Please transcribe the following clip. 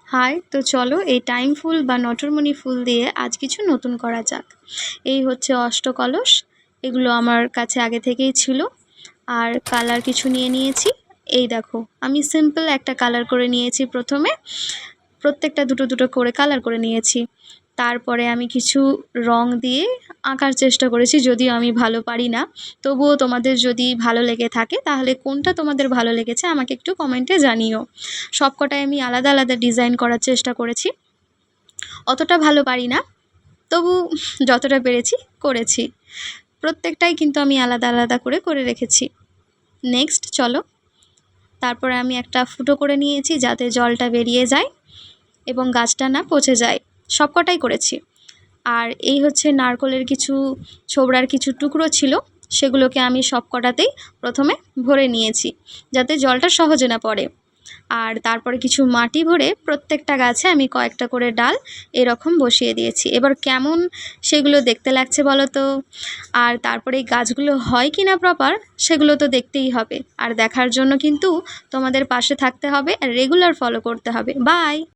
High, তো চলো এই টাইম ফুল বা নটরমণি ফুল দিয়ে আজ কিছু নতুন করা যাক। এই হচ্ছে অষ্টকলস। এগুলো আমার কাছে আগে থেকেই ছিল। আর কালার কিছু নিয়ে নিয়েছি। এই দেখো, আমি সিম্পল একটা কালার করে নিয়েছি প্রথমে। প্রত্যেকটা দুটো দুটো করে কালার করে নিয়েছি। তারপরে আমি কিছু রং দিয়ে আঁকার চেষ্টা করেছি, যদিও আমি ভালো পারি না। তবুও তোমাদের যদি ভালো লেগে থাকে তাহলে কোনটা তোমাদের ভালো লেগেছে আমাকে একটু কমেন্টে জানিও। সবকটাই আমি আলাদা আলাদা ডিজাইন করার চেষ্টা করেছি। অতটা ভালো পারি না, তবু যতটা পেরেছি করেছি। প্রত্যেকটাই কিন্তু আমি আলাদা আলাদা করে করে রেখেছি। নেক্সট চলো, তারপরে আমি একটা ফুটো করে নিয়েছি যাতে জলটা বেরিয়ে যায় এবং গাছটা না পচে যায়। সবকটাই করেছি। আর এই হচ্ছে নারকলের কিছু ছোবড়ার কিছু টুকরো ছিল, সেগুলোকে আমি সবকটাতেই প্রথমে ভরে নিয়েছি যাতে জলটা সহজে না পড়ে। আর তারপরে কিছু মাটি ভরে প্রত্যেকটা গাছে আমি কয়েকটা করে ডাল এরকম বসিয়ে দিয়েছি। এবার কেমন সেগুলো দেখতে লাগছে বলো তো। আর তারপরে এই গাছগুলো হয় কি না প্রপার সেগুলো তো দেখতেই হবে। আর দেখার জন্য কিন্তু তোমাদের পাশে থাকতে হবে আর রেগুলার ফলো করতে হবে। বাই।